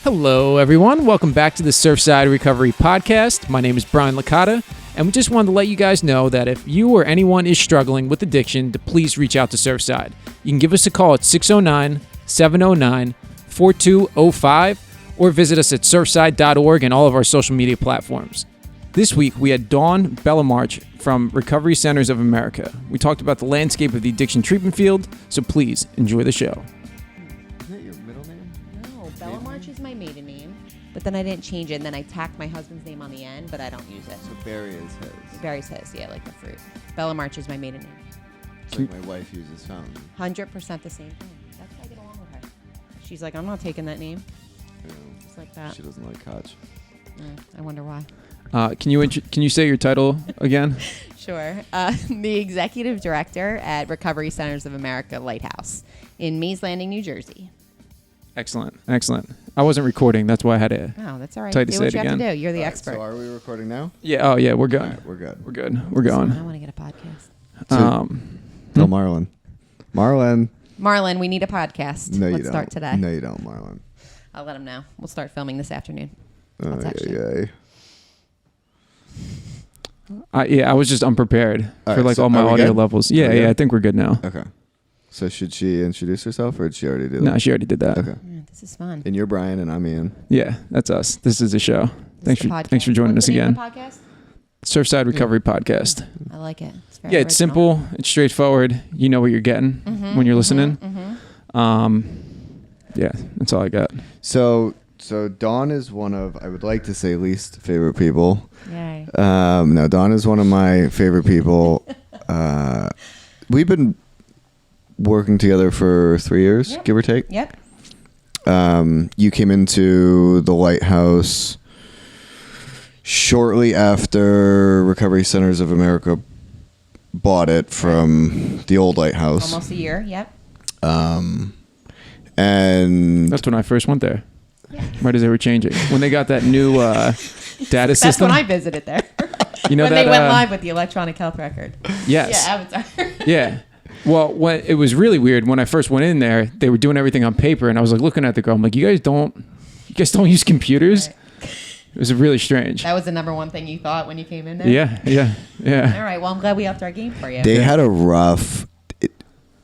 Hello, everyone. Welcome back to the Surfside Recovery Podcast. My name is Brian Licata, and we just wanted to let you guys know that if you or anyone is struggling with addiction, to please reach out to Surfside. You can give us a call at 609-709-4205 or visit us at surfside.org and all of our social media platforms. This week, we had Dawn Belamarich from Recovery Centers of America. We talked about the landscape of the addiction treatment field, so please enjoy the show. Belamarich is my maiden name, but then I didn't change it, and then I tacked my husband's name on the end, but I don't use it. So Barry is his. Barry's his, yeah, like the fruit. Belamarich is my maiden name. It's like my wife uses fountain. 100% the same thing. That's how I get along with her. She's like, I'm not taking that name. Yeah. Just like that. She doesn't like Koch. I wonder why. Can you say your title again? Sure. The executive director at Recovery Centers of America, Lighthouse, in Mays Landing, New Jersey. Excellent. I wasn't recording. That's why I had to. Oh, that's all right. Do what you have to do. You're the expert. So are we recording now? Yeah. Oh, yeah. We're good. All right, we're good. We're good. We're going. I want to get a podcast. Tell Marlon. Marlon, we need a podcast. No, you Let's don't. start today. No, you don't, Marlon. I'll let him know. We'll start filming this afternoon. I'll text you. I was just unprepared All for right, like so all my are we audio good? levels. Are we Yeah. good? I think we're good now. Okay. So should she introduce herself, or did she already do that? No, she already did that. Okay. This is fun. And you're Brian, and I'm Ian. Yeah, that's us. This is the show. This is the Thanks for joining What's us the name again. of the podcast? Surfside Recovery Podcast. I like it. It's very Yeah, it's original. simple. It's straightforward. You know what you're getting when you're listening. Yeah, that's all I got. So Dawn is one of, I would like to say, least favorite people. Yay. No, Dawn is one of my favorite people. We've been working together for 3 years, Yep. give or take. Yep. You came into the Lighthouse shortly after Recovery Centers of America bought it from the old Lighthouse. Almost a year. Yep. And That's when I first went there. Right as they were changing. When they got that new data That's system. when I visited there. You know when that, they went live with the electronic health record. Yes. Yeah, Avatar. Yeah. Well, it was really weird when I first went in there. They were doing everything on paper, and I was like looking at the girl. I'm like, you guys don't use computers. Right. It was really strange. That was the number one thing you thought when you came in there? Yeah. All right. Well, I'm glad we upped our game for you. they had a rough,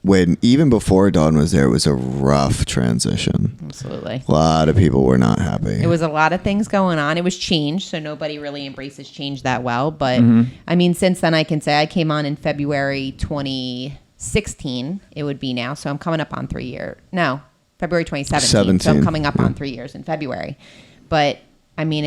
even before Dawn was there, it was a rough transition. Absolutely. A lot of people were not happy. It was a lot of things going on. It was change, so nobody really embraces change that well. But, I mean, since then, I can say I came on in February 2016, it would be now. So I'm coming up on 3 years. No, February 2017. So I'm coming up on 3 years in February. But, I mean,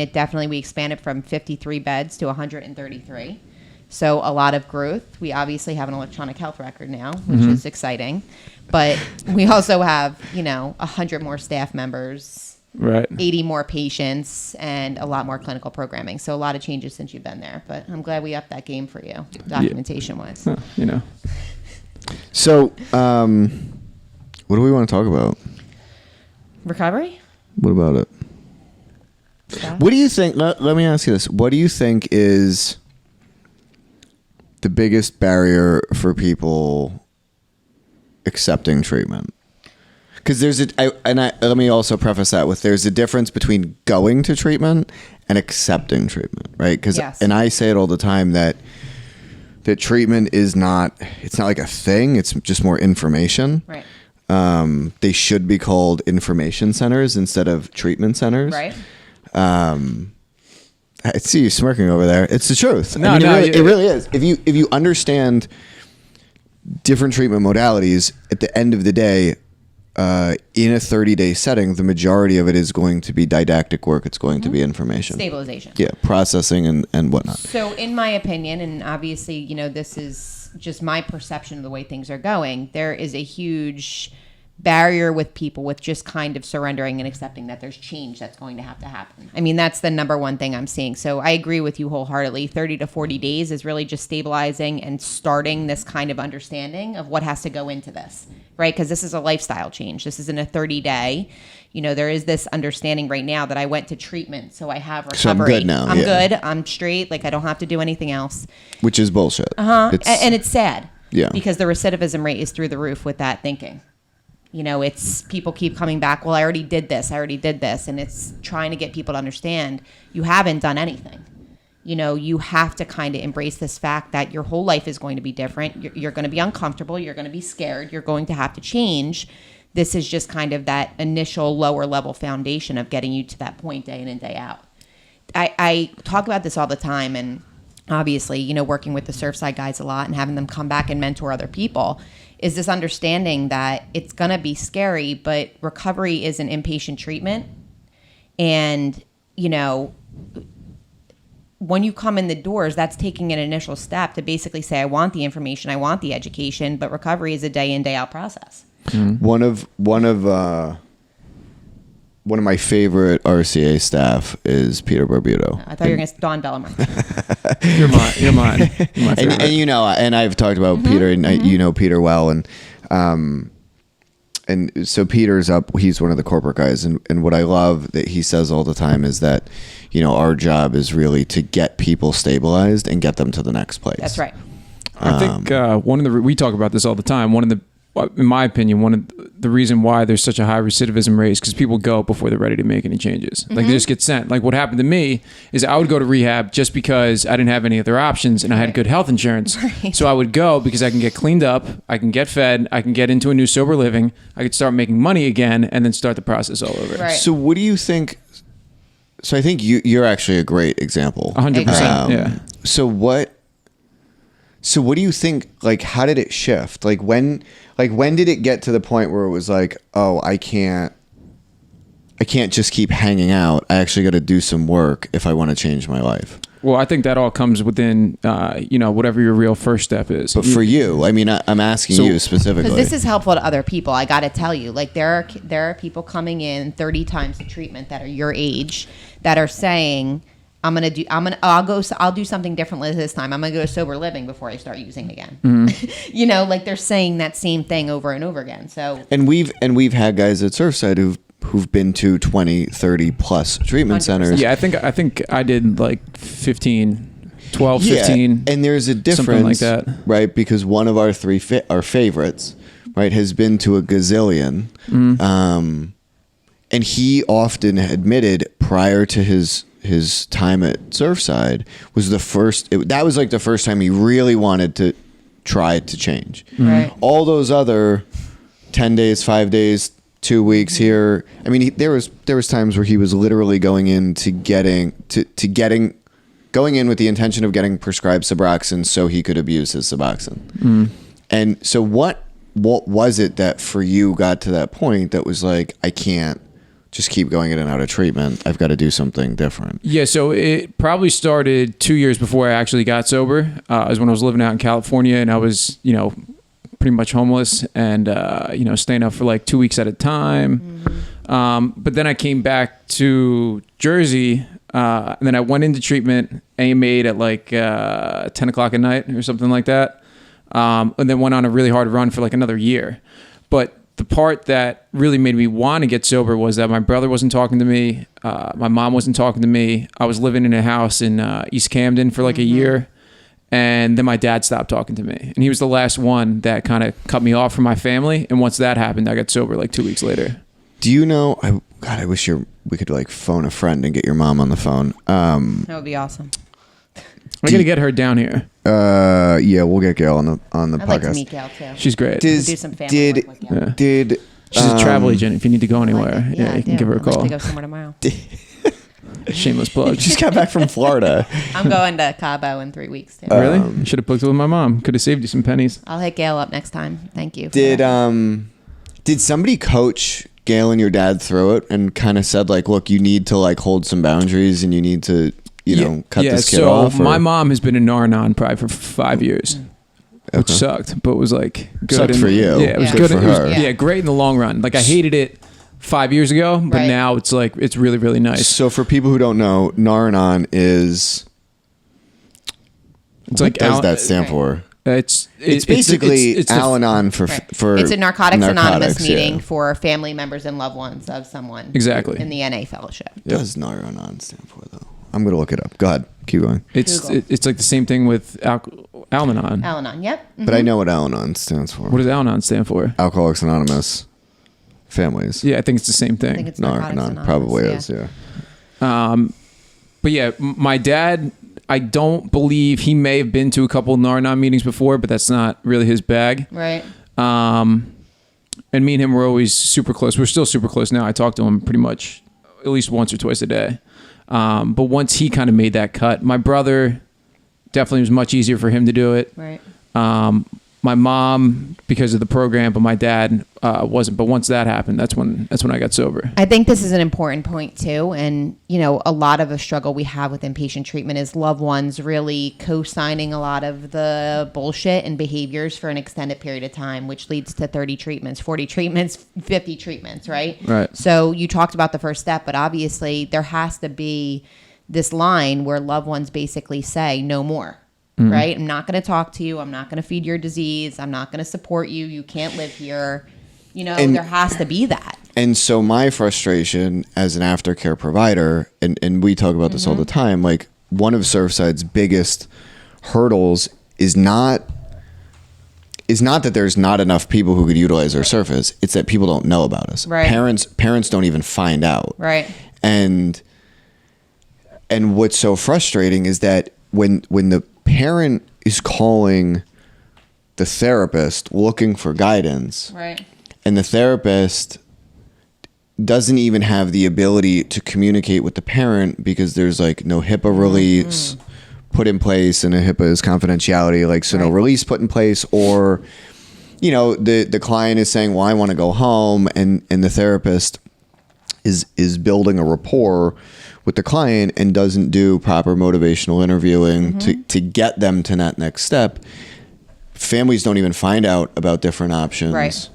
we expanded from 53 beds to 133. So a lot of growth. We obviously have an electronic health record now, which is exciting. But we also have, 100 more staff members, Right. 80 more patients, and a lot more clinical programming. So a lot of changes since you've been there. But I'm glad we upped that game for you, documentation-wise. Huh, So, what do we want to talk about? Recovery? What about it? Stuff? What do you think? Let me ask you this. What do you think is the biggest barrier for people accepting treatment? Because let me also preface that with there's a difference between going to treatment and accepting treatment, right? Because Yes. and I say it all the time that treatment it's not like a thing. It's just more information. Right. They should be called information centers instead of treatment centers. Right. I see you smirking over there. It's the truth. No, it really is. If you understand different treatment modalities, at the end of the day, in a 30-day setting, the majority of it is going to be didactic work. It's going to be information. Stabilization. Yeah, processing and whatnot. So in my opinion, and obviously, this is just my perception of the way things are going, there is a huge barrier with people with just kind of surrendering and accepting that there's change that's going to happen. I mean, that's the number one thing I'm seeing. So I agree with you wholeheartedly. 30 to 40 days is really just stabilizing and starting this kind of understanding of what has to go into this, right? Because this is a lifestyle change. This isn't a 30-day. There is this understanding right now that I went to treatment, so I have recovery. So I'm good now. I'm yeah. good. I'm straight. Like, I don't have to do anything else. Which is bullshit. And it's sad. Yeah. Because the recidivism rate is through the roof with that thinking. It's people keep coming back. Well, I already did this. And it's trying to get people to understand you haven't done anything. You have to kind of embrace this fact that your whole life is going to be different. You're going to be uncomfortable. You're going to be scared. You're going to have to change. This is just kind of that initial lower level foundation of getting you to that point day in and day out. I talk about this all the time, and obviously, working with the Surfside guys a lot and having them come back and mentor other people is this understanding that it's going to be scary, but recovery is an inpatient treatment. And, when you come in the doors, that's taking an initial step to basically say, I want the information, I want the education, but recovery is a day in, day out process. Mm-hmm. One of my favorite RCA staff is Peter Barbuto. I thought you were going to Don Belamarich. You're mine. And I've talked about Peter, and Peter well, and so Peter's up. He's one of the corporate guys, and what I love that he says all the time is that, our job is really to get people stabilized and get them to the next place. That's right. I think we talk about this all the time. In my opinion, one of the reason why there's such a high recidivism rate is because people go before they're ready to make any changes. Like they just get sent. Like what happened to me is I would go to rehab just because I didn't have any other options and I had good health insurance. Right. So I would go because I can get cleaned up, I can get fed, I can get into a new sober living, I could start making money again, and then start the process all over. Right. So what do you think? So I think you're actually a great example. 100%. Yeah. So what do you think, like, how did it shift? When did it get to the point where it was like, oh, I can't just keep hanging out. I actually got to do some work if I want to change my life. Well, I think that all comes within, whatever your real first step is. But for you, I'm asking you specifically. Because this is helpful to other people. I got to tell you, like there are people coming in 30 times the treatment that are your age that are saying, I'll do something differently this time. I'm going to go to sober living before I start using again. Mm-hmm. Like they're saying that same thing over and over again. So and we've had guys at Surfside who've been to 20, 30 plus treatment 100%. centers. Yeah, I think I did like 12, 15. And there's a difference, something like that. Right? Because one of our our favorites, right, has been to a gazillion. Mm-hmm. And he often admitted prior to his time at Surfside was that was like the first time he really wanted to try to change. Right. All those other 10 days, 5 days, 2 weeks here. I mean, there was times where he was literally going in going in with the intention of getting prescribed Suboxone so he could abuse his Suboxone. Mm. And so what was it that for you got to that point that was like, I can't just keep going in and out of treatment. I've got to do something different. Yeah, so it probably started 2 years before I actually got sober. It was when I was living out in California, and I was, pretty much homeless and, staying up for like 2 weeks at a time. Mm-hmm. But then I came back to Jersey, and then I went into treatment, AMA'd at like 10 o'clock at night or something like that, and then went on a really hard run for like another year. But the part that really made me want to get sober was that my brother wasn't talking to me. My mom wasn't talking to me. I was living in a house in East Camden for like a year. And then my dad stopped talking to me. And he was the last one that kind of cut me off from my family. And once that happened, I got sober like 2 weeks later. Do you know, I wish we could like phone a friend and get your mom on the phone. That would be awesome. I got to get her down here. Yeah, we'll get Gail on the I'd podcast. like to meet Gail too. She's great. Do some family work with Gail. She's a travel agent. If you need to go anywhere, you can give her a call. I'd like to go somewhere tomorrow. Shameless plug. She just got back from Florida. I'm going to Cabo in 3 weeks too. Really? You should have booked it with my mom. Could have saved you some pennies. I'll hit Gail up next time. Thank you. Did somebody coach Gail and your dad through it and kind of said like, look, you need to like hold some boundaries and you need to cut this kid off? My mom has been in Nar-Anon probably for 5 years. Which sucked, but was like good. Sucked for you. Yeah, it was good for her. Great in the long run. Like I hated it 5 years ago, but now it's like it's really, really nice. So for people who don't know, Nar-Anon is what does that stand for? It's basically Al-Anon for it's a Narcotics Anonymous meeting for family members and loved ones of someone in the NA fellowship. What does Nar-Anon stand for though? I'm gonna look it up. Go ahead, keep going. It's like the same thing with Al-Anon. Al-Anon, yep. Mm-hmm. But I know what Al-Anon stands for. What does Al-Anon stand for? Alcoholics Anonymous. families? Yeah, I think it's the same I think thing. it's Narcotics Anonymous, Probably yeah. is. Yeah. But yeah, my dad, I don't believe he may have been to a couple Nar-Anon meetings before, but that's not really his bag. Right. And me and him were always super close. We're still super close now. I talk to him pretty much at least once or twice a day. But once he kind of made that cut, my brother definitely was much easier for him to do it. Right. My mom, because of the program, but my dad wasn't. But once that happened, that's when I got sober. I think this is an important point too. And, you know, a lot of the struggle we have with inpatient treatment is loved ones really co-signing a lot of the bullshit and behaviors for an extended period of time, which leads to 30 treatments, 40 treatments, 50 treatments, right? Right. So you talked about the first step, but obviously there has to be this line where loved ones basically say no more. Right? I'm not going to talk to you. I'm not going to feed your disease. I'm not going to support you. You can't live here. You know, there has to be that. And so my frustration as an aftercare provider, and we talk about this all the time, like one of Surfside's biggest hurdles is not that there's not enough people who could utilize our service. It's that people don't know about us. Right. Parents don't even find out. Right. And what's so frustrating is that when the parent is calling the therapist looking for guidance, Right. and the therapist doesn't even have the ability to communicate with the parent because there's like no HIPAA release put in place, and a HIPAA is confidentiality, like so no Right. release put in place, or you know the client is saying, well, I want to go home, and the therapist is building a rapport with the client and doesn't do proper motivational interviewing to get them to that next step. Families don't even find out about different options, Right.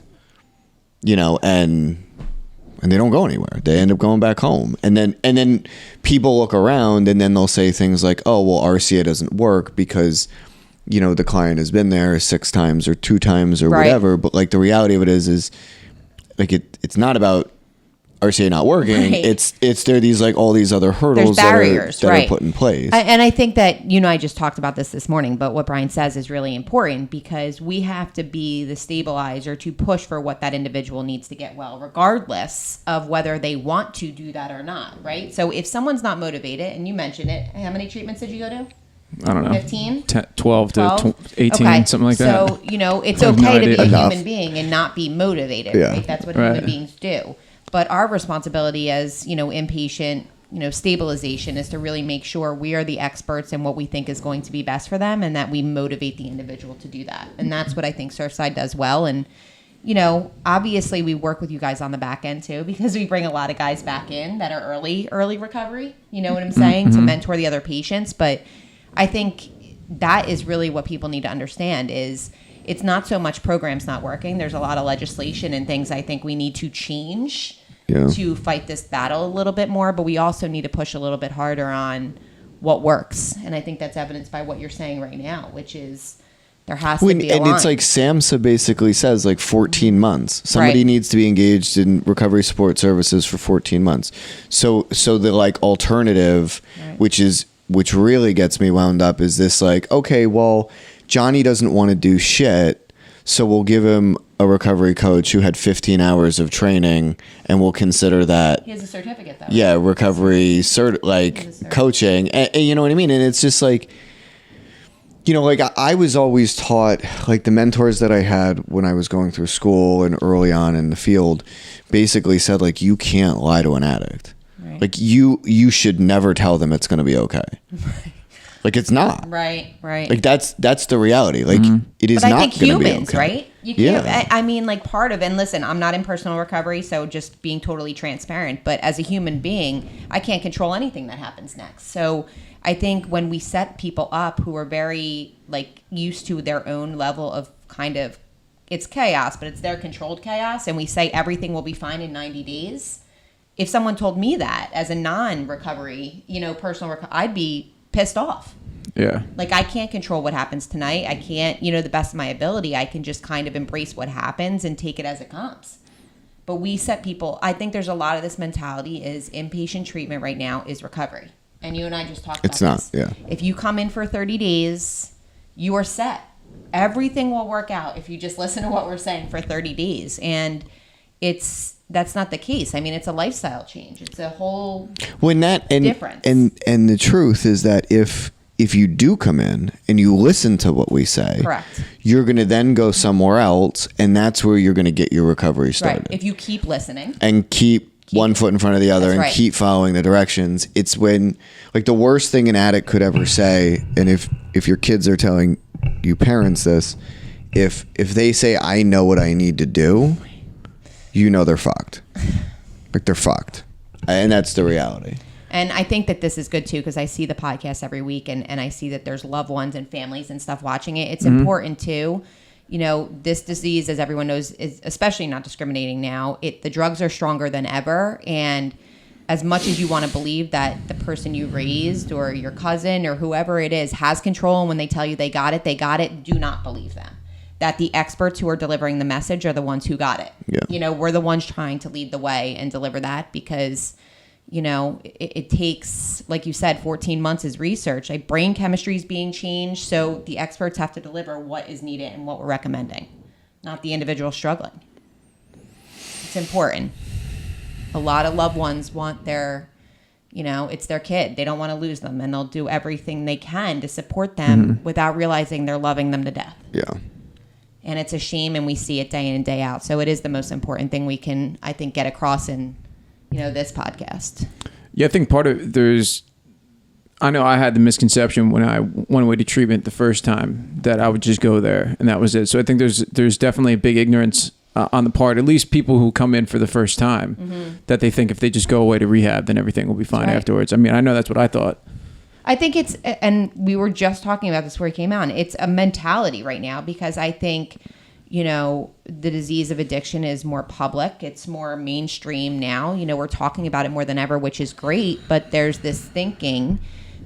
you know, and they don't go anywhere. They end up going back home. And then people look around and then they'll say things like, oh, well, RCA doesn't work because, you know, the client has been there 6 times or 2 times or Right. whatever. But like the reality of it is like it's not about RCA not working. Right. It's there are these like all these other hurdles There's barriers, that right. are put in place. And I think that you and I just talked about this morning, but what Brian says is really important because we have to be the stabilizer to push for what that individual needs to get well, regardless of whether they want to do that or not, right? So if someone's not motivated, and you mentioned it, how many treatments did you go to? I don't know. 15? 12 to 18, Okay. something like that. So, you know, it's I have okay no to be idea. a Enough. human being and not be motivated, Yeah. right? That's what Right. human beings do. But our responsibility as, you know, inpatient, you know, stabilization is to really make sure we are the experts in what we think is going to be best for them and that we motivate the individual to do that. And that's what I think Surfside does well. And, you know, obviously we work with you guys on the back end too, because we bring a lot of guys back in that are early recovery, you know what I'm saying, to mentor the other patients. But I think that is really what people need to understand is it's not so much programs not working. There's a lot of legislation and things I think we need to change to fight this battle a little bit more, but we also need to push a little bit harder on what works. And I think that's evidenced by what you're saying right now, which is there has to be a and line. it's like SAMHSA basically says like 14 months. Somebody Right. needs to be engaged in recovery support services for 14 months. So the like alternative, Right. which really gets me wound up is this like, okay, well, Johnny doesn't want to do shit, so we'll give him a recovery coach who had 15 hours of training and we'll consider that He has a certificate though. yeah, recovery He has a cert. coaching. And you know what I mean? And it's just like, you know, like I was always taught, like the mentors that I had when I was going through school and early on in the field basically said like, you can't lie to an addict. Right. Like you should never tell them it's going to be okay. Like it's not. Right. Like that's the reality. Like it is But I not think going to be humans, okay. right? You can't, Yeah. I mean, like part of, and listen, I'm not in personal recovery, so just being totally transparent, but as a human being, I can't control anything that happens next. So I think when we set people up who are very like used to their own level of kind of, it's chaos, but it's their controlled chaos, and we say everything will be fine in 90 days. If someone told me that as a non-recovery, you know, personal recovery, I'd be pissed off. Yeah. Like I can't control what happens tonight. I can't, you know, the best of my ability, I can just kind of embrace what happens and take it as it comes. But we set people, I think there's a lot of this mentality is inpatient treatment right now is recovery. And you and I just talked about It's not, this. yeah. If you come in for 30 days, you are set. Everything will work out if you just listen to what we're saying for 30 days. And it's that's not the case. I mean, it's a lifestyle change. It's a whole difference. And the truth is that if you do come in and you listen to what we say, correct, you're going to then go somewhere else, and that's where you're going to get your recovery started. Right. If you keep listening and keep one foot in front of the other and keep following the directions, it's when, like, the worst thing an addict could ever say, and if your kids are telling you parents this, if they say, I know what I need to do, you know they're fucked. Like, they're fucked. And that's the reality. And I think that this is good too, because I see the podcast every week, and I see that there's loved ones and families and stuff watching it. It's important too. You know, this disease, as everyone knows, is especially not discriminating now. The drugs are stronger than ever. And as much as you want to believe that the person you raised or your cousin or whoever it is has control, and when they tell you they got it, do not believe them. That the experts who are delivering the message are the ones who got it. Yeah. You know, we're the ones trying to lead the way and deliver that, because, you know, it takes, like you said, 14 months is research. Like, brain chemistry is being changed, so the experts have to deliver what is needed and what we're recommending, not the individual struggling. It's important. A lot of loved ones want their, you know, it's their kid. They don't want to lose them, and they'll do everything they can to support them without realizing they're loving them to death. Yeah. And it's a shame, and we see it day in and day out. So it is the most important thing we can, I think, get across in, you know, this podcast. Yeah, I think I know I had the misconception when I went away to treatment the first time that I would just go there and that was it. So I think there's definitely a big ignorance on the part, at least people who come in for the first time, that they think if they just go away to rehab, then everything will be fine afterwards. I mean, I know that's what I thought. I think it's, and we were just talking about this before he came on, it's a mentality right now, because I think, you know, the disease of addiction is more public. It's more mainstream now. You know, we're talking about it more than ever, which is great. But there's this thinking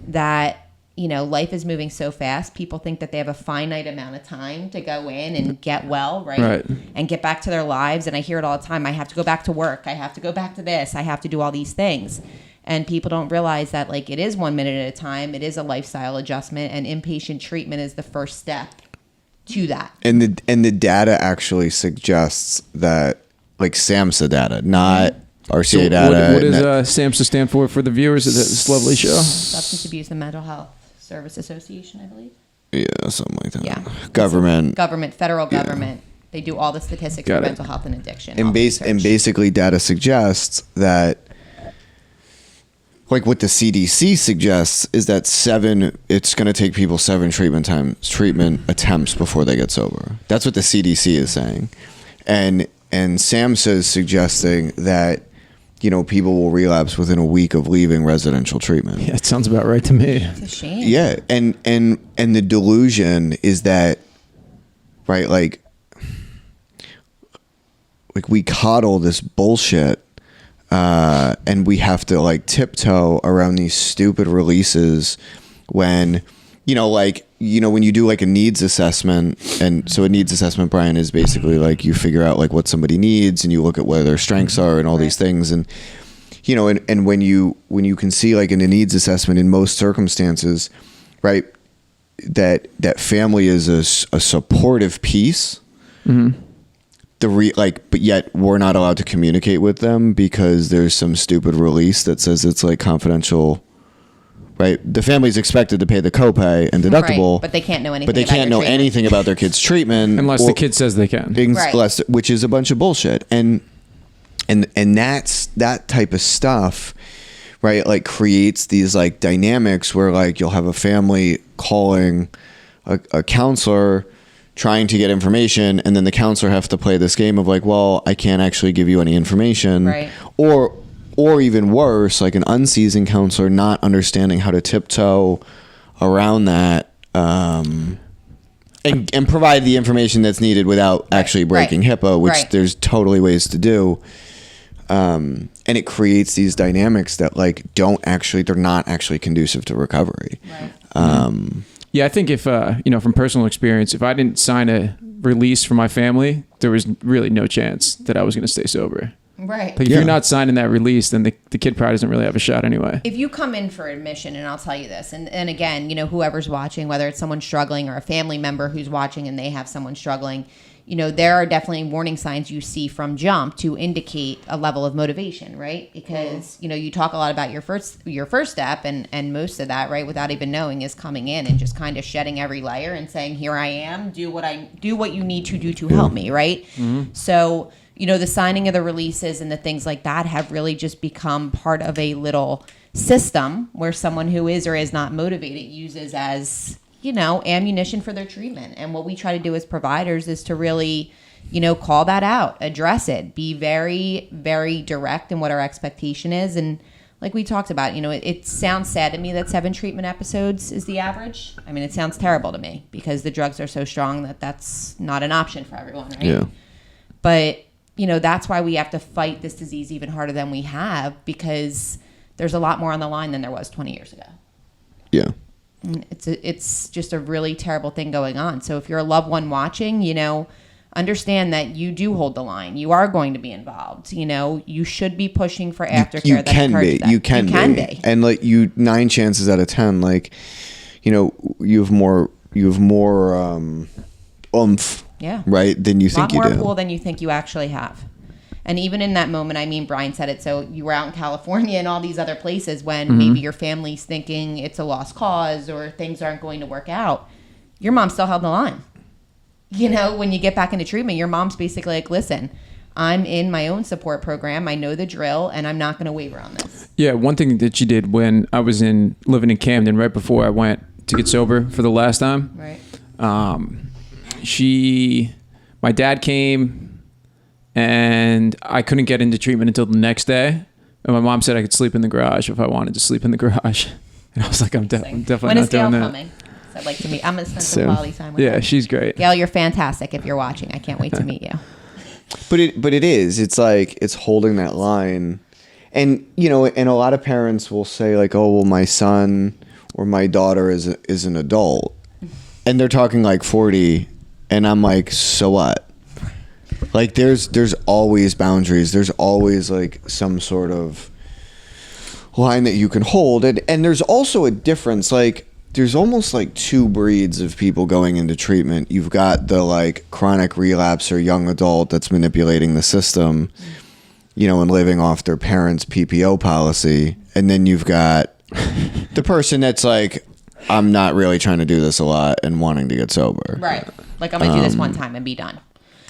that, you know, life is moving so fast. People think that they have a finite amount of time to go in and get well, right? And get back to their lives. And I hear it all the time. I have to go back to work. I have to go back to this. I have to do all these things. And people don't realize that, like, it is 1 minute at a time. It is a lifestyle adjustment, and inpatient treatment is the first step to that. And the data actually suggests that, like, SAMHSA data, not RCA data. What does SAMHSA stand for the viewers of this lovely show? Substance Abuse and Mental Health Service Association, I believe. Yeah, something like that. Yeah. Government, federal government. They do all the statistics for mental health and addiction. And basically data suggests that, like, what the CDC suggests is that it's going to take people 7 treatment attempts before they get sober. That's what the CDC is saying. And SAMHSA is suggesting that, you know, people will relapse within a week of leaving residential treatment. Yeah, it sounds about right to me. It's a shame. Yeah. And the delusion is that, right, like we coddle this bullshit. And we have to, like, tiptoe around these stupid releases when, you know, like, you know, when you do, like, a needs assessment. And so a needs assessment, Brian, is basically like you figure out, like, what somebody needs and you look at where their strengths are and all these things. And, you know, and when you can see, like, in a needs assessment, in most circumstances, right, that family is a supportive piece. Mm-hmm. But yet we're not allowed to communicate with them because there's some stupid release that says it's, like, confidential, right? The family's expected to pay the copay and deductible, but they can't know anything. But they can't know anything about their kid's treatment unless the kid says they can, which is a bunch of bullshit. And that's that type of stuff, right? Like, creates these, like, dynamics where, like, you'll have a family calling a counselor, trying to get information, and then the counselor have to play this game of, like, well, I can't actually give you any information. Right. Or even worse, like, an unseasoned counselor not understanding how to tiptoe around that and provide the information that's needed without actually breaking HIPAA, which there's totally ways to do. And it creates these dynamics that, like, they're not actually conducive to recovery. Right. Yeah, I think if, you know, from personal experience, if I didn't sign a release for my family, there was really no chance that I was going to stay sober. Right. Like, if you're not signing that release, then the kid probably doesn't really have a shot anyway. If you come in for admission, and I'll tell you this, and again, you know, whoever's watching, whether it's someone struggling or a family member who's watching and they have someone struggling, there are definitely warning signs you see from jump to indicate a level of motivation, right? Because, you talk a lot about your first step, and most of that, right, without even knowing, is coming in and just kind of shedding every layer and saying, here I am, do what you need to do to help me, right? Mm-hmm. So, the signing of the releases and the things like that have really just become part of a little system where someone who is or is not motivated uses as ammunition for their treatment. And what we try to do as providers is to really, call that out, address it, be very, very direct in what our expectation is. And like we talked about, it sounds sad to me that 7 treatment episodes is the average. I mean, it sounds terrible to me because the drugs are so strong that that's not an option for everyone, right? Yeah. But, that's why we have to fight this disease even harder than we have, because there's a lot more on the line than there was 20 years ago. Yeah. It's just a really terrible thing going on. So if you're a loved one watching, understand that you do hold the line. You are going to be involved. You should be pushing for aftercare. You can be. You can be. And 9 chances out of 10, you have more oomph. Yeah. Right. Than you think you do. A lot more pull than you think you actually have. And even in that moment, Brian said it, so you were out in California and all these other places when maybe your family's thinking it's a lost cause or things aren't going to work out. Your mom still held the line. When you get back into treatment, your mom's basically like, listen, I'm in my own support program. I know the drill, and I'm not going to waver on this. Yeah, one thing that she did when I was living in Camden right before I went to get sober for the last time. Right. My dad came, and I couldn't get into treatment until the next day. And my mom said I could sleep in the garage if I wanted to sleep in the garage. And I was like, I'm definitely not doing that. When is Gail coming? So I'd like to meet. I'm going to spend some quality time with her. Yeah, she's great. Gail, you're fantastic if you're watching. I can't wait to meet you. But it is. It's like it's holding that line. And, and a lot of parents will say oh, well, my son or my daughter is an adult. And they're talking 40. And I'm like, so what? There's always boundaries. There's always some sort of line that you can hold. And there's also a difference. There's almost 2 breeds of people going into treatment. You've got the chronic relapse or young adult that's manipulating the system, and living off their parents' PPO policy. And then you've got the person that's I'm not really trying to do this a lot and wanting to get sober. Right. I'm going to do this one time and be done.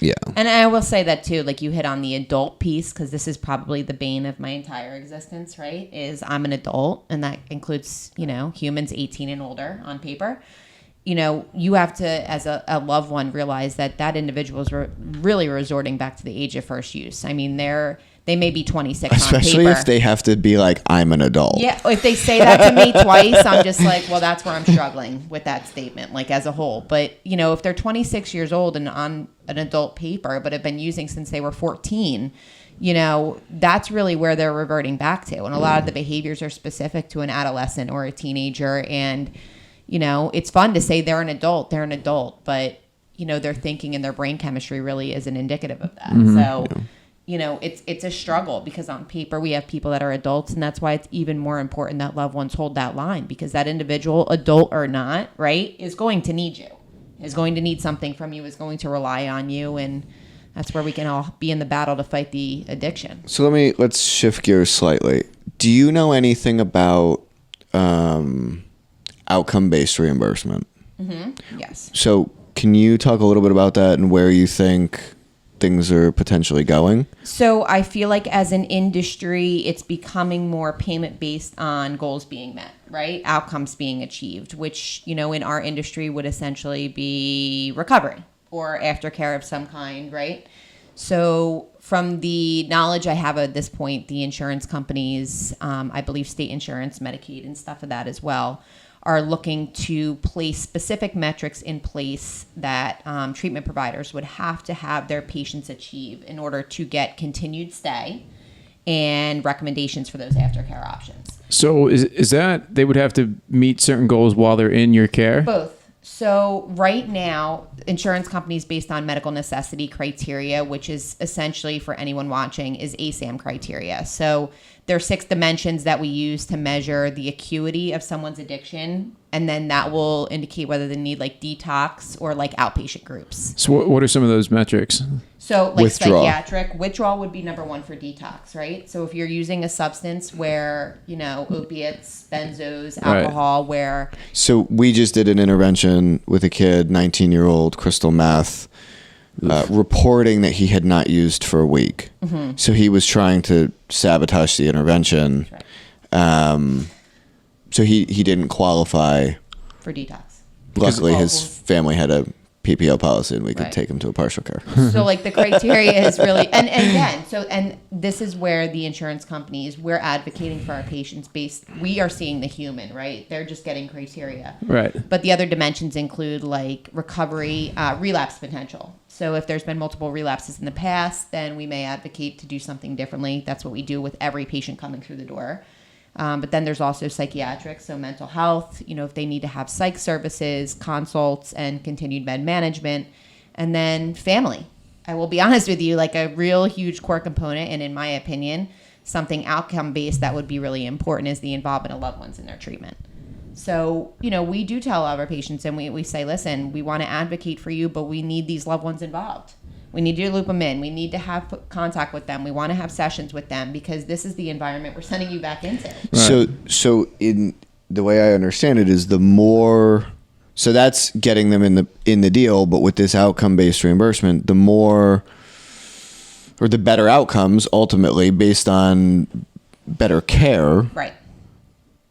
Yeah. And I will say that too, you hit on the adult piece, because this is probably the bane of my entire existence, right? Is I'm an adult, and that includes, humans 18 and older on paper. You have to, as a loved one, realize that individual is really resorting back to the age of first use. They may be 26 especially on paper. If they have to be I'm an adult. Yeah, if they say that to me twice, I'm just well, that's where I'm struggling with that statement, as a whole. But, if they're 26 years old and on an adult paper, but have been using since they were 14, that's really where they're reverting back to. And a lot of the behaviors are specific to an adolescent or a teenager. And, it's fun to say they're an adult, but, their thinking and their brain chemistry really isn't indicative of that. Mm-hmm. So... it's a struggle, because on paper we have people that are adults, and that's why it's even more important that loved ones hold that line, because that individual, adult or not, right, is going to need you, is going to need something from you, is going to rely on you, and that's where we can all be in the battle to fight the addiction. So let's shift gears slightly. Do you know anything about outcome-based reimbursement? Mm-hmm. Yes. So can you talk a little bit about that and where you think things are potentially going? So I feel like as an industry, it's becoming more payment based on goals being met, right? Outcomes being achieved, which, in our industry would essentially be recovery or aftercare of some kind, right? So from the knowledge I have at this point, the insurance companies, I believe state insurance, Medicaid and stuff of that as well, are looking to place specific metrics in place that treatment providers would have to have their patients achieve in order to get continued stay and recommendations for those aftercare options. So is that they would have to meet certain goals while they're in your care? Both. So right now, insurance companies based on medical necessity criteria, which is essentially for anyone watching is ASAM criteria. So there are 6 dimensions that we use to measure the acuity of someone's addiction And then that will indicate whether they need like detox or like outpatient groups. So what are some of those metrics? So like Withdrawal. psychiatric, withdrawal would be number one for detox, right? So if you're using a substance where, opiates, benzos, alcohol, where... So we just did an intervention with a kid, 19-year-old, crystal meth, reporting that he had not used for a week. Mm-hmm. So he was trying to sabotage the intervention. Right. So he didn't qualify for detox. Luckily, his family had a PPO policy, and we could take him to a partial care. So, like, the criteria is really, and this is where the insurance companies, we're advocating for our patients we are seeing the human, right? They're just getting criteria. Right. But the other dimensions include, like, recovery, relapse potential. So if there's been multiple relapses in the past, then we may advocate to do something differently. That's what we do with every patient coming through the door. But then there's also psychiatric, so mental health, if they need to have psych services, consults, and continued med management. And then family. I will be honest with you, like a real huge core component, and in my opinion, something outcome-based that would be really important is the involvement of loved ones in their treatment. So, we do tell all of our patients, and we say, listen, we want to advocate for you, but we need these loved ones involved. We need you to loop them in. We need to have contact with them. We want to have sessions with them because this is the environment we're sending you back into. Right. So in the way I understand it is so that's getting them in the deal, but with this outcome-based reimbursement, the more or the better outcomes ultimately based on better care. Right.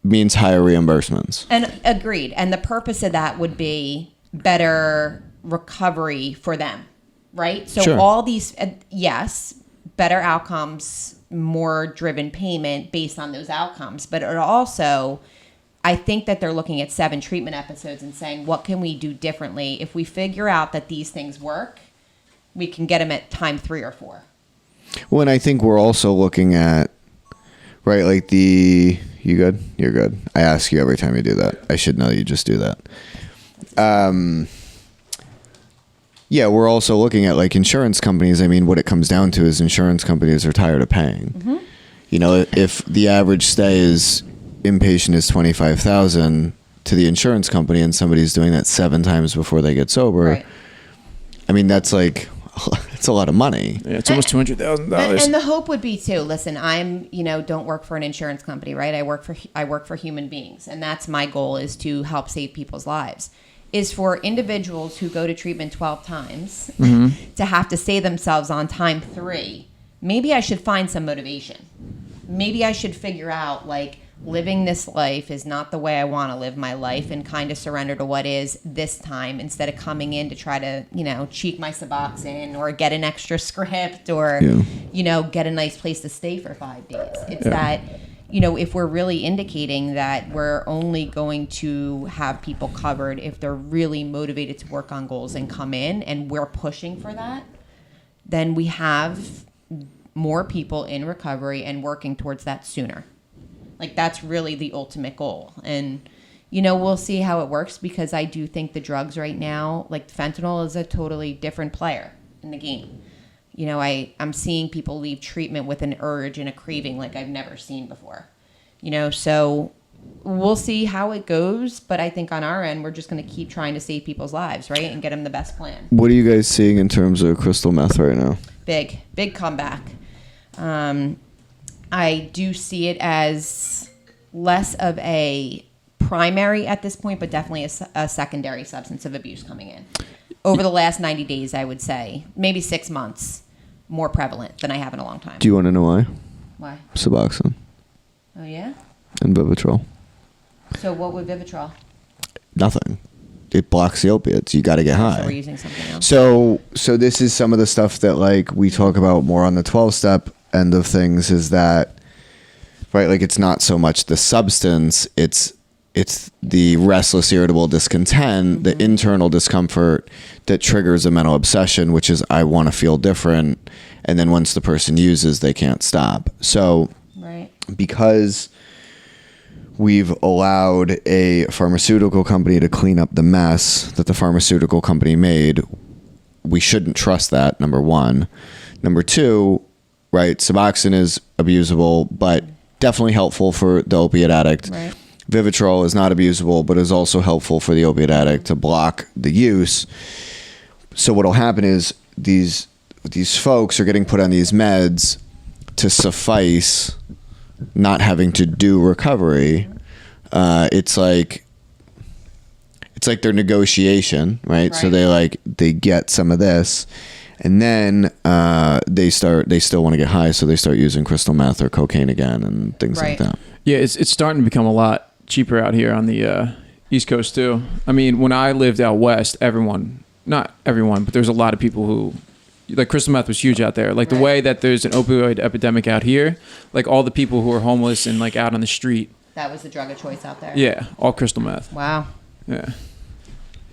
Means higher reimbursements. And agreed. And the purpose of that would be better recovery for them. Right? So sure. All these, yes, better outcomes, more driven payment based on those outcomes. But it also, I think that they're looking at 7 treatment episodes and saying, what can we do differently? If we figure out that these things work, we can get them at time 3 or 4. Well, and I think we're also looking at, right, like you good? You're good. I ask you every time you do that. I should know you just do that. Yeah, we're also looking at like insurance companies. I mean, what it comes down to is insurance companies are tired of paying. Mm-hmm. If the average stay is inpatient is $25,000 to the insurance company, and somebody's doing that 7 times before they get sober, right. I mean, that's like it's a lot of money. Yeah, it's almost $200,000. And the hope would be too. Listen, I'm don't work for an insurance company, right? I work for human beings, and that's my goal is to help save people's lives. Is for individuals who go to treatment 12 times mm-hmm. to have to say themselves on time 3, maybe I should find some motivation. Maybe I should figure out, like, living this life is not the way I want to live my life and kind of surrender to what is this time instead of coming in to try to, cheek my Suboxone or get an extra script or, get a nice place to stay for 5 days. It's that... if we're really indicating that we're only going to have people covered if they're really motivated to work on goals and come in and we're pushing for that, then we have more people in recovery and working towards that sooner. Like that's really the ultimate goal. And, we'll see how it works because I do think the drugs right now, like fentanyl is a totally different player in the game. I'm seeing people leave treatment with an urge and a craving like I've never seen before. So we'll see how it goes. But I think on our end, we're just going to keep trying to save people's lives, right? And get them the best plan. What are you guys seeing in terms of crystal meth right now? Big comeback. I do see it as less of a primary at this point, but definitely a secondary substance of abuse coming in. Over the last 90 days, I would say, maybe 6 months, more prevalent than I have in a long time. Do you want to know why? Why? Suboxone. Oh, yeah? And Vivitrol. So what would Vivitrol? Nothing. It blocks the opiates. You got to get high. So we're using something else. So this is some of the stuff that like we talk about more on the 12-step end of things is that, right, like it's not so much the substance, it's the restless, irritable discontent, mm-hmm. the internal discomfort that triggers a mental obsession, which is I want to feel different. And then once the person uses, they can't stop. So right. Because we've allowed a pharmaceutical company to clean up the mess that the pharmaceutical company made, we shouldn't trust that, number one. Number two, right, Suboxone is abusable, but definitely helpful for the opiate addict. Right. Vivitrol is not abusable, but is also helpful for the opiate addict to block the use. So what'll happen is these folks are getting put on these meds to suffice not having to do recovery. It's like their negotiation, right? So they get some of this, and then they still want to get high, so they start using crystal meth or cocaine again and things like that. Yeah, it's starting to become a lot cheaper out here on the East Coast too. I mean, when I lived out west, not everyone, but there's a lot of people who, like, crystal meth was huge out there. Like the way that there's an opioid epidemic out here, like all the people who are homeless and like out on the street. That was the drug of choice out there. Yeah, all crystal meth. Wow. Yeah.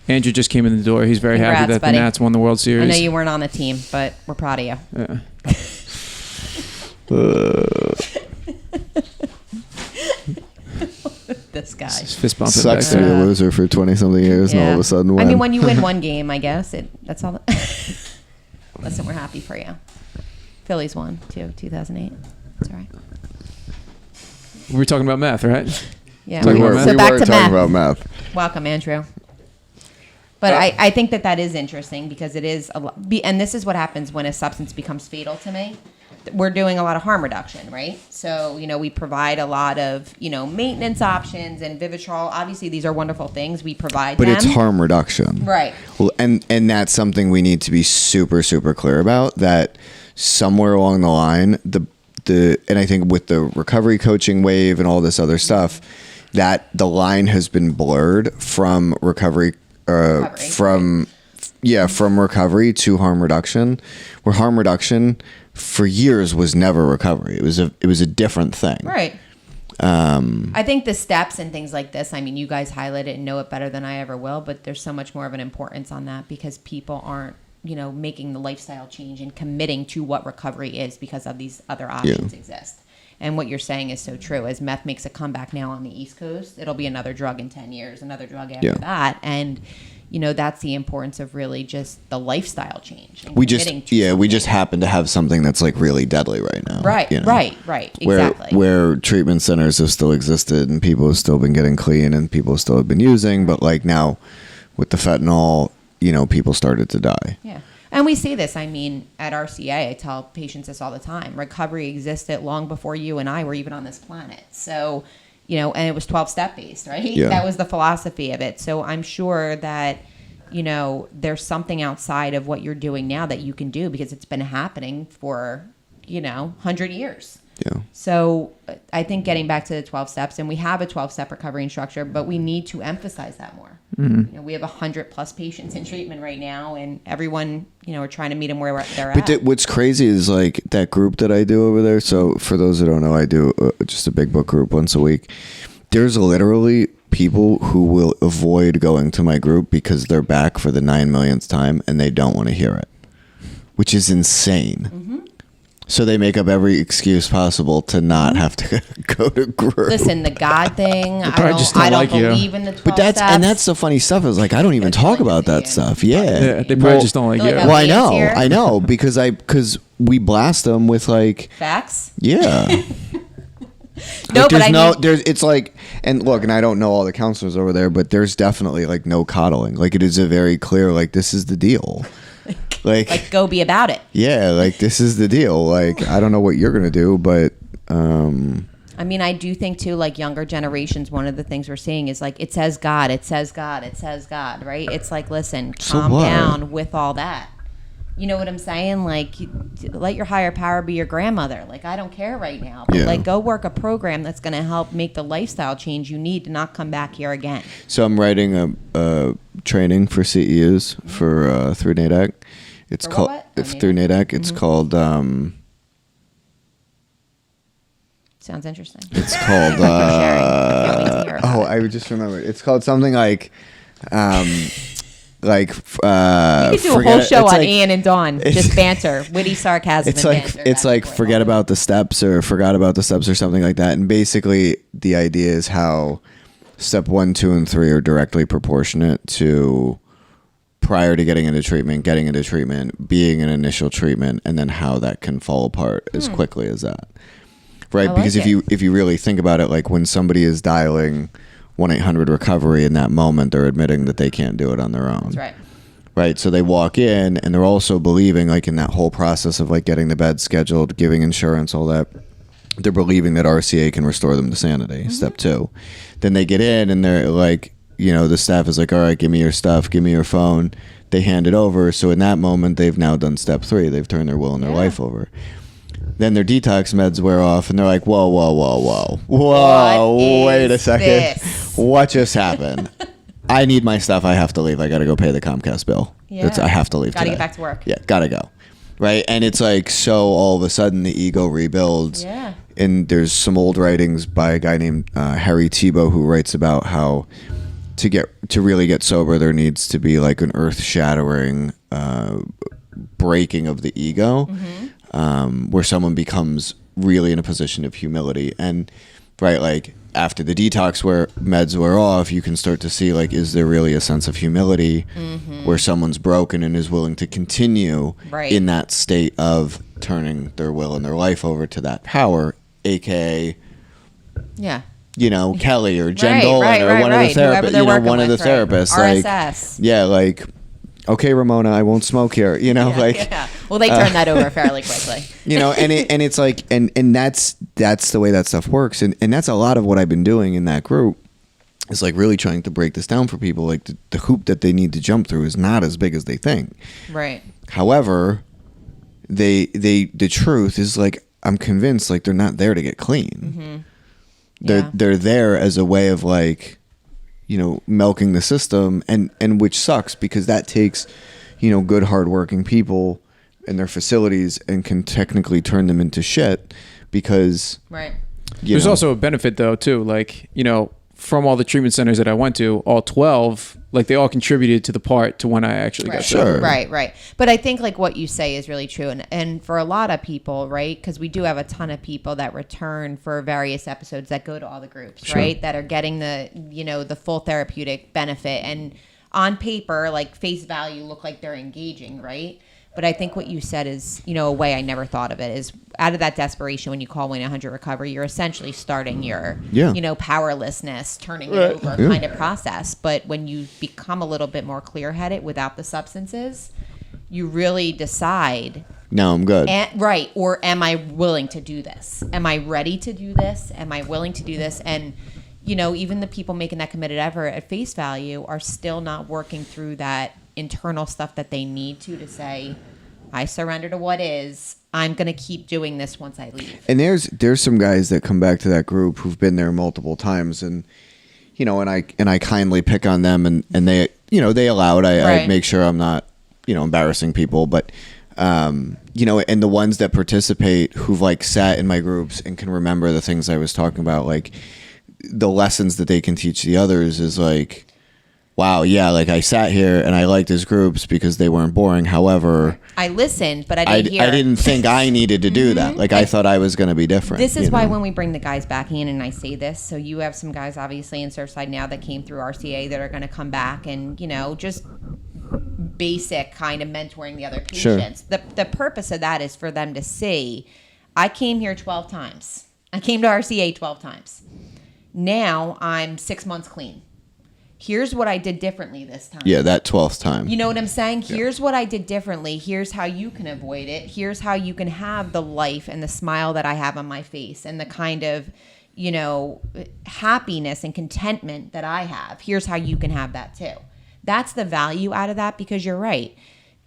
Andrew just came in the door. He's very Congrats, happy that buddy. the Nats won the World Series. I know you weren't on the team, but we're proud of you. Yeah. This guy. He's fist bumping Sucks back to be there. a loser for 20-something years and all of a sudden win. I mean, when you win one game, I guess that's all. Listen, we're happy for you. Phillies won too, 2008. That's all right. We were talking about meth, right? Yeah. We were So back to talking meth. about meth. Welcome, Andrew. But I think that is interesting because it is a lot. And this is what happens when a substance becomes fatal to me. We're doing a lot of harm reduction, right? So, we provide a lot of, maintenance options, and Vivitrol. Obviously, these are wonderful things. We provide But them. it's harm reduction. Right. Well, and that's something we need to be super, super clear about, that somewhere along the line, and I think with the recovery coaching wave and all this other stuff, that the line has been blurred from recovery. From recovery to harm reduction, where harm reduction for years was never recovery. It was a different thing. Right. I think the steps and things like this, I mean, you guys highlight it and know it better than I ever will, but there's so much more of an importance on that because people aren't, making the lifestyle change and committing to what recovery is because of these other options exist. And what you're saying is so true. As meth makes a comeback now on the East Coast, it'll be another drug in 10 years, another drug after that. And, that's the importance of really just the lifestyle change. And we just happen to have something that's like really deadly right now. Right, right. Exactly. Where treatment centers have still existed and people have still been getting clean and people still have been using. But like now with the fentanyl, people started to die. Yeah. And we see this, I mean, at RCA, I tell patients this all the time. Recovery existed long before you and I were even on this planet. So, and it was 12-step based, right? Yeah. That was the philosophy of it. So I'm sure that, there's something outside of what you're doing now that you can do because it's been happening for, 100 years. Yeah. So I think getting back to the 12 steps, and we have a 12-step recovery structure, but we need to emphasize that more. Mm-hmm. We have 100+ patients in treatment right now, and everyone, are trying to meet them where they're at. But what's crazy is like that group that I do over there. So for those that don't know, I do just a big book group once a week. There's literally people who will avoid going to my group because they're back for the 9 millionth time and they don't want to hear it, which is insane. Mm-hmm. So they make up every excuse possible to not have to go to group. Listen, the God thing, I don't like believe in the 12 But that's the funny stuff is like I don't even talk about that stuff. Yeah, they probably just don't like you. Well, I know because we blast them with like facts. Yeah. No, like, but it's like, and look, and I don't know all the counselors over there, but there's definitely like no coddling. Like it is a very clear, like this is the deal. Like go be about it. Yeah, like this is the deal. Like I don't know what you're gonna do, but I mean, I do think too, like younger generations, one of the things we're seeing is like it says God, it says God, it says God, right? It's like, listen, calm down with all that. You know what I'm saying? Like, let your higher power be your grandmother. Like, I don't care right now. But, like, go work a program that's going to help make the lifestyle change you need to not come back here again. So I'm writing a training for CEUs for through NADAC. It's called through NADAC. It's called. Sounds interesting. It's called. I just remembered. It's called something like. You could do a whole show on Ian and Dawn, just banter, witty sarcasm. It's like forget about the steps or forgot about the steps or something like that. And basically, the idea is how step 1, 2, and 3 are directly proportionate to prior to getting into treatment, being an initial treatment, and then how that can fall apart as quickly as that. right? I Because like if you really think about it, like when somebody is dialing 1-800-RECOVERY in that moment, they're admitting that they can't do it on their own. That's right. Right. So they walk in and they're also believing, like in that whole process of like getting the bed scheduled, giving insurance, all that, they're believing that RCA can restore them to sanity. Step 2. Then they get in and they're like, the staff is like, all right, give me your stuff, give me your phone. They hand it over. So in that moment, they've now done step 3. They've turned their will and their life over. Then their detox meds wear off and they're like, whoa, wait a second. This? What just happened? I need my stuff. I have to leave. I got to go pay the Comcast bill. Yeah. I have to leave Gotta today. get back to work. Yeah, gotta go. Right? And it's like, so all of a sudden the ego rebuilds. Yeah. And there's some old writings by a guy named Harry Thibault who writes about how to really get sober, there needs to be like an earth-shattering breaking of the ego, where someone becomes really in a position of humility. And right, like after the detox meds wear off, you can start to see like, is there really a sense of humility where someone's broken and is willing to continue in that state of turning their will and their life over to that power, aka Kelly or Jen Dolan or one of the therapists, one of the therapists, RSS. like okay, Ramona, I won't smoke here. Well, they turn that over fairly quickly. And it's like, and that's the way that stuff works. And that's a lot of what I've been doing in that group is like really trying to break this down for people. Like the hoop that they need to jump through is not as big as they think. Right. However, the truth is like, I'm convinced like they're not there to get clean. They're there as a way of like, milking the system, and which sucks because that takes, good hardworking people and their facilities and can technically turn them into shit because there's also a benefit though too, like, from all the treatment centers that I went to, all 12, like they all contributed to the part to when I actually got sober. Right. But I think like what you say is really true. And for a lot of people, right, because we do have a ton of people that return for various episodes that go to all the groups, right, that are getting the, the full therapeutic benefit. And on paper, like face value, look like they're engaging, right? But I think what you said is, a way I never thought of it is out of that desperation, when you call 1-800-RECOVERY, you're essentially starting your, powerlessness, turning it over kind of process. But when you become a little bit more clear-headed without the substances, you really decide. No, I'm good. Or am I willing to do this? Am I ready to do this? Am I willing to do this? And, even the people making that committed effort at face value are still not working through that internal stuff that they need to say, I surrender to what is. I'm going to keep doing this once I leave. And there's some guys that come back to that group who've been there multiple times, and and I kindly pick on them, and they they allow it. I make sure I'm not embarrassing people, but and the ones that participate who've like sat in my groups and can remember the things I was talking about, like the lessons that they can teach the others is like, wow, yeah, like I sat here and I liked his groups because they weren't boring. However, I listened, but I didn't hear. I didn't think I needed to do that. Like I thought I was going to be different. This is why when we bring the guys back in, and I say this, so you have some guys obviously in Surfside now that came through RCA that are going to come back and, just basic kind of mentoring the other patients. Sure. The purpose of that is for them to see, I came here 12 times. I came to RCA 12 times. Now I'm 6 months clean. Here's what I did differently this time. Yeah, that 12th time. You know what I'm saying? Here's what I did differently. Here's how you can avoid it. Here's how you can have the life and the smile that I have on my face and the kind of, happiness and contentment that I have. Here's how you can have that too. That's the value out of that, because you're right.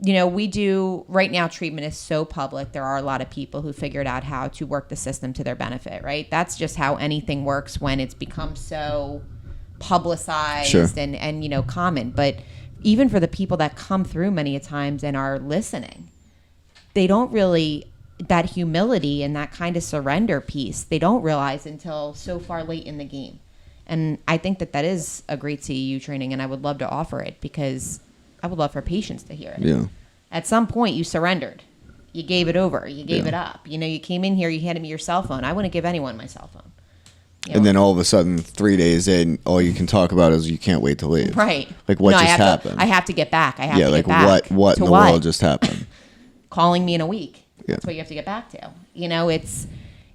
We do right now, treatment is so public. There are a lot of people who figured out how to work the system to their benefit, right? That's just how anything works when it's become so publicized and common. But even for the people that come through many a times and are listening, they don't really, that humility and that kind of surrender piece, they don't realize until so far late in the game. And I think that is a great CEU training, and I would love to offer it because I would love for patients to hear it. Yeah. At some point you surrendered. You gave it over. You gave it up. You came in here, you handed me your cell phone. I wouldn't give anyone my cell phone. And then all of a sudden, 3 days in, all you can talk about is you can't wait to leave. Right. Like what just happened? I have to get back. I have to get back. What in the world just happened? Calling me in a week. Yeah. That's what you have to get back to. It's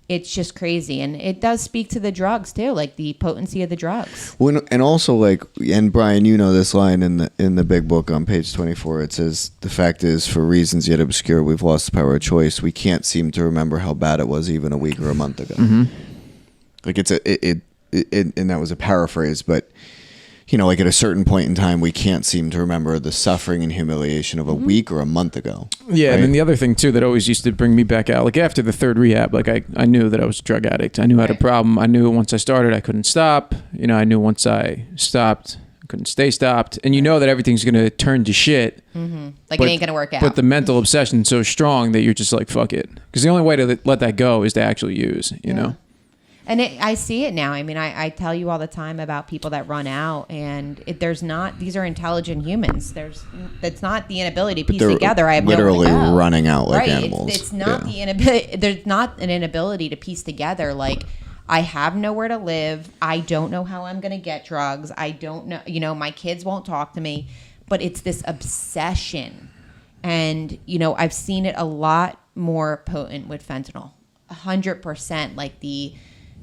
it's just crazy. And it does speak to the drugs too, like the potency of the drugs. And also, like, and Brian, you know this line in the big book on page 24. It says, "The fact is, for reasons yet obscure, we've lost the power of choice. We can't seem to remember how bad it was even a week or a month ago." Like and that was a paraphrase, but you know, like at a certain point in time, we can't seem to remember the suffering and humiliation of a week or a month ago. Yeah, right? and then the other thing too that always used to bring me back out, like after the third rehab, like I knew that I was a drug addict. I knew I had a problem. I knew once I started, I couldn't stop. You know, I knew once I stopped, I couldn't stay stopped. And you know that everything's gonna turn to shit. Like, it ain't gonna work out. But the mental obsession's so strong that you're just like, fuck it. Because the only way to let that go is to actually use, you know? And I see it now. I mean, I tell you all the time about people that run out, and these are intelligent humans. It's not the inability to piece together. I have literally nowhere to go. running out like right. animals. It's not the inability. There's not an inability to piece together. Like, I have nowhere to live. I don't know how I'm going to get drugs. I don't know. You know, my kids won't talk to me. But it's this obsession, and you know, I've seen it a lot more potent with fentanyl. 100%. Like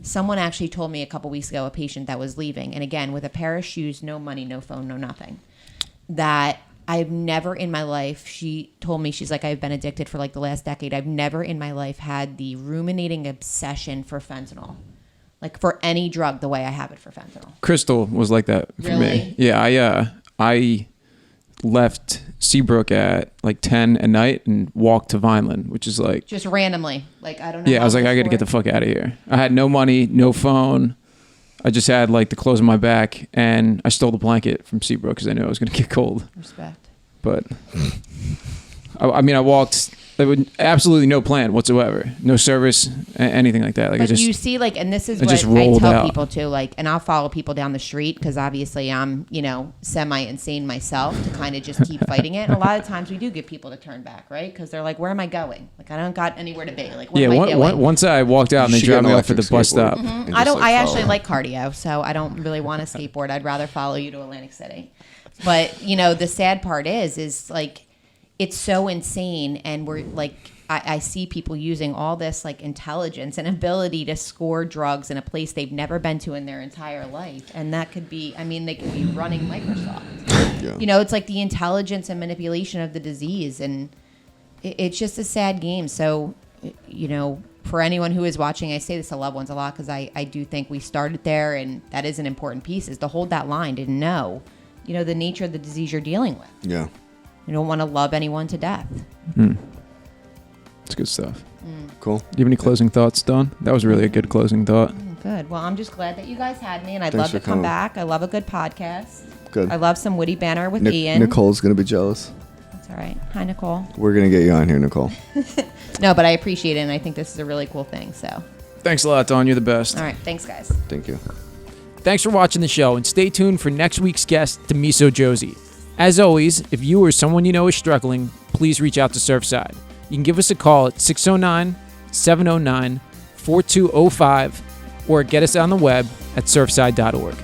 someone actually told me a couple weeks ago, a patient that was leaving, and again, with a pair of shoes, no money, no phone, no nothing, that I've never in my life, she told me, she's like, I've been addicted for like the last decade. I've never in my life had the ruminating obsession for fentanyl, like for any drug, the way I have it for fentanyl. Crystal was like that for Really? me. Yeah, I left Seabrook at like 10 at night and walked to Vineland, which is like just randomly. Like, I don't know. Yeah, I was like, I got to get the fuck out of here. I had no money, no phone. I just had like the clothes on my back, and I stole the blanket from Seabrook because I knew I was going to get cold. Respect. But I mean, I walked. There was absolutely no plan whatsoever, no service, anything like that. Like, But I just, you see, like, and this is I what just I rolled tell out. people too, like, and I'll follow people down the street because obviously I'm, you know, semi-insane myself to kind of just keep fighting it. And a lot of times we do get people to turn back, right? Because they're like, where am I going? Like, I don't got anywhere to be. Like, what am I doing? Once I walked out and You they should get dropped an me off at the electric bus skateboard. stop. And I just, don't. like, I actually follow. like cardio, so I don't really want to skateboard. I'd rather follow you to Atlantic City. But you know, the sad part is like, it's so insane, and we're like, I see people using all this like intelligence and ability to score drugs in a place they've never been to in their entire life, and that could be, I mean, they could be running Microsoft. Yeah. You know, it's like the intelligence and manipulation of the disease, and it's just a sad game. So, you know, for anyone who is watching, I say this to loved ones a lot because I do think we started there, and that is an important piece, is to hold that line, to know, you know, the nature of the disease you're dealing with. Yeah. You don't want to love anyone to death. It's good stuff. Cool. Do you have any closing thoughts, Dawn? That was really a good closing thought. Good. Well, I'm just glad that you guys had me, and I'd Thanks love for to come coming. back. I love a good podcast. Good. I love some witty banter with Ian. Nicole's going to be jealous. That's all right. Hi, Nicole. We're going to get you on here, Nicole. No, but I appreciate it, and I think this is a really cool thing. So, Thanks a lot, Dawn. You're the best. all right. Thanks, guys. Thank you. Thanks for watching the show, and stay tuned for next week's guest, Damiso Josey. As always, if you or someone you know is struggling, please reach out to Surfside. You can give us a call at 609-709-4205 or get us on the web at surfside.org.